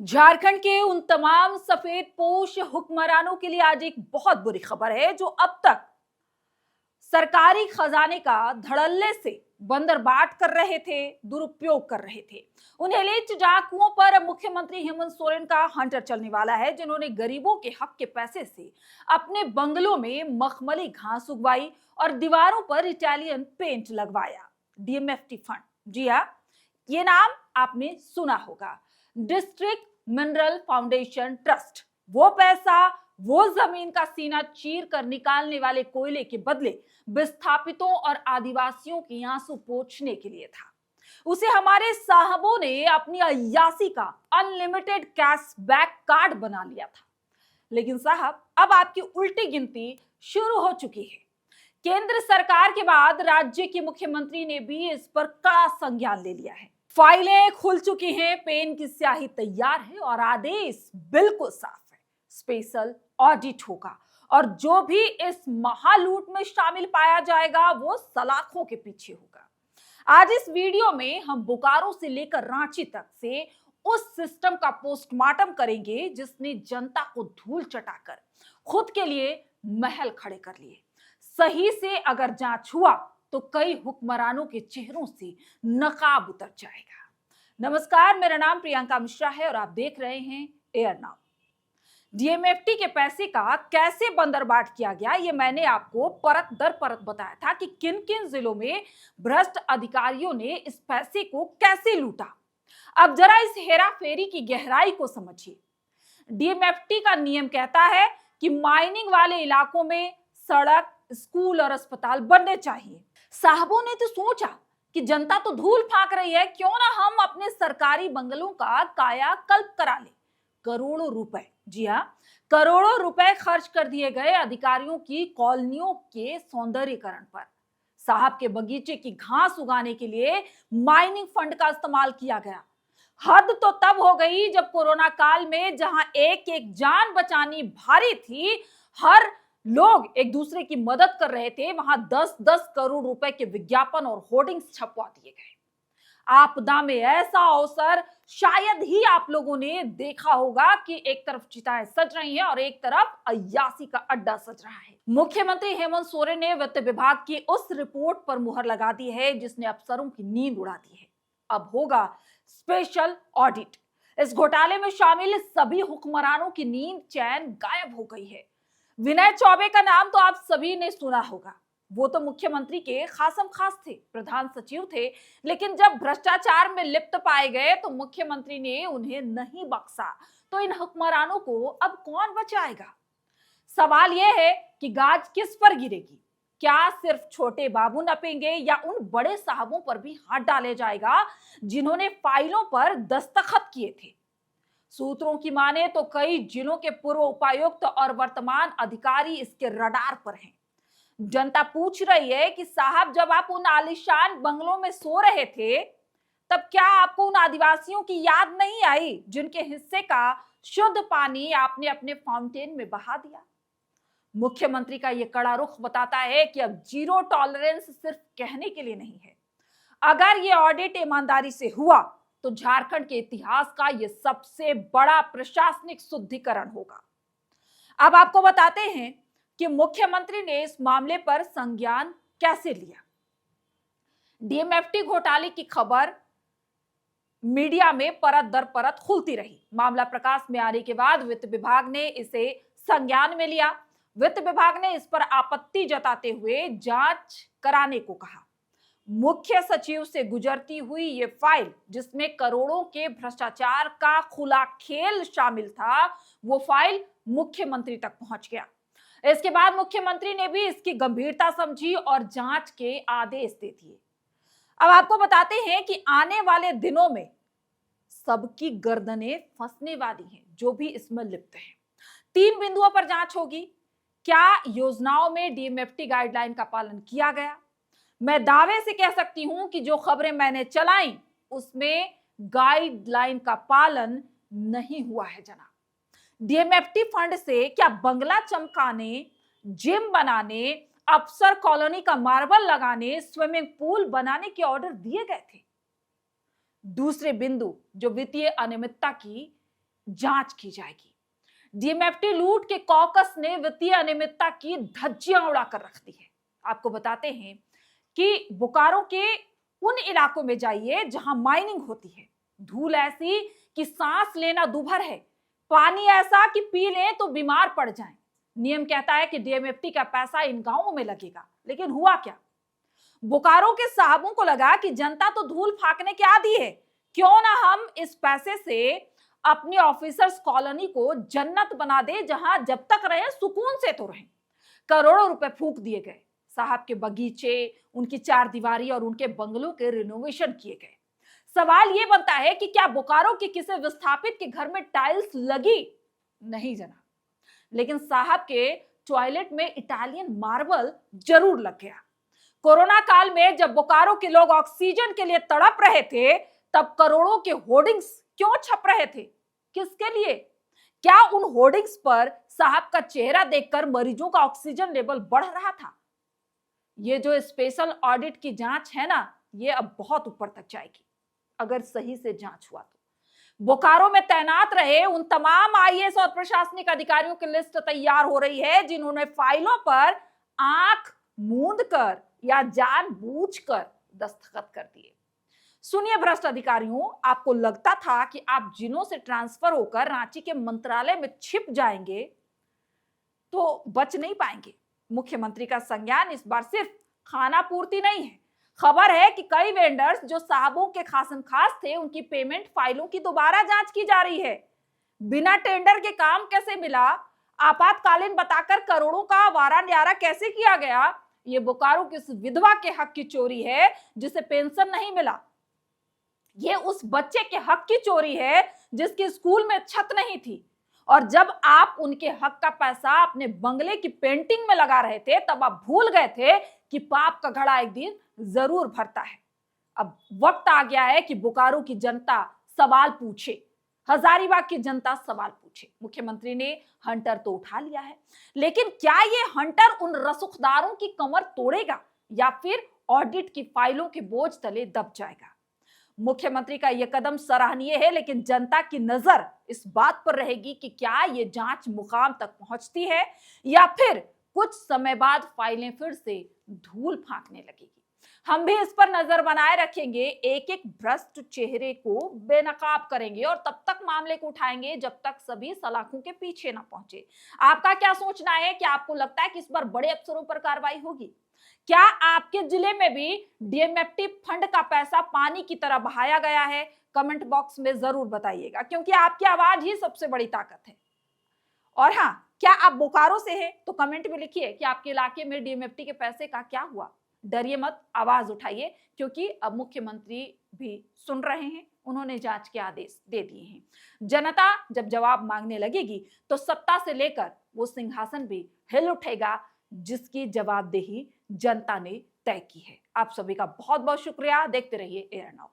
झारखंड के उन तमाम सफेद पोश हुक्मरानों के लिए आज एक बहुत बुरी खबर है जो अब तक सरकारी खजाने का धड़ल्ले से बंदरबाट कर रहे थे, दुरुपयोग कर रहे थे। उन्हें लीच डाकुओं पर मुख्यमंत्री हेमंत सोरेन का हंटर चलने वाला है, जिन्होंने गरीबों के हक के पैसे से अपने बंगलों में मखमली घास उगवाई और दीवारों पर इटालियन पेंट लगवाया। डीएमएफटी फंड, जी हाँ, ये नाम आपने सुना होगा। District mineral foundation trust. वो पैसा, वो जमीन का सीना चीर कर निकालने वाले कोयले के बदले विस्थापितों और आदिवासियों की आंसू पोंछने के लिए था। उसे हमारे साहबों ने अपनी अय्यासी का अनलिमिटेड कैशबैक कार्ड बना लिया था। लेकिन साहब, अब आपकी उल्टी गिनती शुरू हो चुकी है। केंद्र सरकार के बाद राज्य के मुख्यमंत्री ने भी इस पर कड़ा संज्ञान ले लिया है। फाइलें खुल चुकी हैं, पेन की स्याही तैयार है और आदेश बिल्कुल साफ है। स्पेशल ऑडिट होगा और जो भी इस महालूट में शामिल पाया जाएगा वो सलाखों के पीछे होगा। आज इस वीडियो में हम बोकारो से लेकर रांची तक से उस सिस्टम का पोस्टमार्टम करेंगे जिसने जनता को धूल चटाकर खुद के लिए महल खड़े कर लिए। सही से अगर जांच हुआ तो कई हुक्मरानों के चेहरों से नकाब उतर जाएगा। नमस्कार, मेरा नाम प्रियंका मिश्रा है और आप देख रहे हैं एयर नाउ। डीएमएफटी के पैसे का कैसे बंदरबाट किया गया, ये मैंने आपको परत दर परत बताया था कि किन किन जिलों में भ्रष्ट अधिकारियों ने इस पैसे को कैसे लूटा। अब जरा इस हेरा फेरी की गहराई को समझिए। डीएमएफटी का नियम कहता है कि माइनिंग वाले इलाकों में सड़क, स्कूल और अस्पताल बनने चाहिए। साहबों ने तो सोचा कि जनता तो धूल फाक रही है, क्यों ना हम अपने सरकारी बंगलों का कायाकल्प करा ले। करोड़ों रुपए, जी हाँ, करोड़ों रुपए खर्च कर दिए गए अधिकारियों की कॉलोनियों के सौंदर्यीकरण पर। साहब के बगीचे की घास उगाने के लिए माइनिंग फंड का इस्तेमाल किया गया। हद तो तब हो गई जब कोरोना काल में जहां एक एक जान बचानी भारी थी, हर लोग एक दूसरे की मदद कर रहे थे, वहां 10-10 करोड़ रुपए के विज्ञापन और होर्डिंग्स छपवा दिए गए। आपदा में ऐसा अवसर शायद ही आप लोगों ने देखा होगा कि एक तरफ चिताएं सज रही हैं और एक तरफ अय्यासी का अड्डा सज रहा है। मुख्यमंत्री हेमंत सोरेन ने वित्त विभाग की उस रिपोर्ट पर मुहर लगा दी है जिसने अफसरों की नींद उड़ा दी है। अब होगा स्पेशल ऑडिट। इस घोटाले में शामिल सभी हुक्मरानों की नींद चैन गायब हो गई है। विनय चौबे का नाम तो आप सभी ने सुना होगा। वो तो मुख्यमंत्री के खासम खास थे, प्रधान सचिव थे, लेकिन जब भ्रष्टाचार में लिप्त पाए गए तो मुख्यमंत्री ने उन्हें नहीं बख्शा। तो इन हुक्मरानों को अब कौन बचाएगा? सवाल यह है कि गाज किस पर गिरेगी? क्या सिर्फ छोटे बाबू नपेंगे या उन बड़े साहबों पर भी हाथ डाले जाएगा जिन्होंने फाइलों पर दस्तखत किए थे? सूत्रों की माने तो कई जिलों के पूर्व उपायुक्त और वर्तमान अधिकारी इसके रडार पर हैं। जनता पूछ रही है कि साहब, जब आप उन आलीशान बंगलों में सो रहे थे तब क्या आपको उन आदिवासियों की याद नहीं आई जिनके हिस्से का शुद्ध पानी आपने अपने फाउंटेन में बहा दिया? मुख्यमंत्री का यह कड़ा रुख बताता है कि अब जीरो टॉलरेंस सिर्फ कहने के लिए नहीं है। अगर यह ऑडिट ईमानदारी से हुआ तो झारखंड के इतिहास का यह सबसे बड़ा प्रशासनिक शुद्धिकरण होगा। अब आपको बताते हैं कि मुख्यमंत्री ने इस मामले पर संज्ञान कैसे लिया। डीएमएफटी घोटाले की खबर मीडिया में परत दर परत खुलती रही। मामला प्रकाश में आने के बाद वित्त विभाग ने इसे संज्ञान में लिया। वित्त विभाग ने इस पर आपत्ति जताते हुए जांच कराने को कहा। मुख्य सचिव से गुजरती हुई ये फाइल, जिसमें करोड़ों के भ्रष्टाचार का खुला खेल शामिल था, वो फाइल मुख्यमंत्री तक पहुंच गया। इसके बाद मुख्यमंत्री ने भी इसकी गंभीरता समझी और जांच के आदेश दे दिए। अब आपको बताते हैं कि आने वाले दिनों में सबकी गर्दनें फंसने वाली हैं जो भी इसमें लिप्त हैं। 3 बिंदुओं पर जांच होगी। क्या योजनाओं में डीएमएफटी गाइडलाइन का पालन किया गया? मैं दावे से कह सकती हूं कि जो खबरें मैंने चलाई उसमें गाइडलाइन का पालन नहीं हुआ है जनाब। डीएमएफटी फंड से क्या बंगला चमकाने, जिम बनाने, अफसर कॉलोनी का मार्बल लगाने, स्विमिंग पूल बनाने के ऑर्डर दिए गए थे? दूसरे बिंदु जो वित्तीय अनियमितता की जांच की जाएगी। डीएमएफटी लूट के कॉकस ने वित्तीय अनियमितता की धज्जियां उड़ाकर रख दी है। आपको बताते हैं कि बोकारो के उन इलाकों में जाइए जहां माइनिंग होती है। धूल ऐसी कि सांस लेना दूभर है, पानी ऐसा कि पी लें तो बीमार पड़ जाएं। नियम कहता है कि डीएमएफटी का पैसा इन गांवों में लगेगा, लेकिन हुआ क्या? बोकारो के साहबों को लगा कि जनता तो धूल फाकने के आदी है, क्यों ना हम इस पैसे से अपनी ऑफिसर्स कॉलोनी को जन्नत बना दे, जहां जब तक रहे सुकून से तो रहें। करोड़ों रुपए फूंक दिए गए। साहब के बगीचे, उनकी चारदीवारी और उनके बंगलों के रिनोवेशन किए गए। सवाल यह बनता है कि क्या बोकारो के किसी विस्थापित के घर में टाइल्स लगी? नहीं जना, लेकिन साहब के टॉयलेट में इटालियन मार्बल जरूर लग गया। कोरोना काल में जब बोकारो के लोग ऑक्सीजन के लिए तड़प रहे थे, तब करोड़ों के होर्डिंग्स क्यों छप रहे थे? किसके लिए? क्या उन होर्डिंग्स पर साहब का चेहरा देखकर मरीजों का ऑक्सीजन लेवल बढ़ रहा था? ये जो स्पेशल ऑडिट की जांच है ना, ये अब बहुत ऊपर तक जाएगी, अगर सही से जांच हुआ तो। बोकारो में तैनात रहे उन तमाम आईएएस और प्रशासनिक अधिकारियों की लिस्ट तैयार हो रही है जिन्होंने फाइलों पर आंख मूंद कर या जानबूझकर दस्तखत कर दिए। सुनिए भ्रष्ट अधिकारियों, आपको लगता था कि आप जिलों से ट्रांसफर होकर रांची के मंत्रालय में छिप जाएंगे तो बच नहीं पाएंगे। मुख्यमंत्री का संज्ञान इस बार सिर्फ खाना पूर्ति नहीं है। खबर है कि कई वेंडर्स जो साहबों के खासम खास थे, उनकी पेमेंट फाइलों की दोबारा जांच की जा रही है। बिना टेंडर के काम कैसे मिला, आपातकालीन बताकर करोड़ों का वारा न्यारा कैसे किया गया, ये बोकारो की उस विधवा के हक की चोरी है जिसे पेंशन नहीं मिला। ये उस बच्चे के हक की चोरी है जिसके स्कूल में छत नहीं थी, और जब आप उनके हक का पैसा अपने बंगले की पेंटिंग में लगा रहे थे, तब आप भूल गए थे कि पाप का घड़ा एक दिन जरूर भरता है। अब वक्त आ गया है कि बोकारो की जनता सवाल पूछे, हजारीबाग की जनता सवाल पूछे। मुख्यमंत्री ने हंटर तो उठा लिया है, लेकिन क्या ये हंटर उन रसूखदारों की कमर तोड़ेगा या फिर ऑडिट की फाइलों के बोझ तले दब जाएगा? मुख्यमंत्री का यह कदम सराहनीय है, लेकिन जनता की नजर इस बात पर रहेगी कि क्या ये जांच मुकाम तक पहुंचती है या फिर कुछ समय बाद फाइलें फिर से धूल फांकने लगेगी। हम भी इस पर नजर बनाए रखेंगे, एक एक भ्रष्ट चेहरे को बेनकाब करेंगे और तब तक मामले को उठाएंगे जब तक सभी सलाखों के पीछे ना पहुंचे। आपका क्या सोचना है? क्या आपको लगता है कि इस बार बड़े अफसरों पर कार्रवाई होगी? क्या आपके जिले में भी डीएमएफटी फंड का पैसा पानी की तरह बहाया गया है? कमेंट बॉक्स में जरूर बताइएगा, क्योंकि आपकी आवाज ही सबसे बड़ी ताकत है। और हाँ, क्या आप बोकारो से हैं तो कमेंट में लिखिए कि आपके इलाके में डीएमएफटी के पैसे का क्या हुआ। डरिए मत, आवाज उठाइए, क्योंकि अब मुख्यमंत्री भी सुन रहे हैं, उन्होंने जांच के आदेश दे दिए हैं। जनता जब जवाब मांगने लगेगी तो सत्ता से लेकर वो सिंहासन भी हिल उठेगा, जिसकी जवाबदेही जनता ने तय की है। आप सभी का बहुत बहुत शुक्रिया। देखते रहिए एयर नाउ।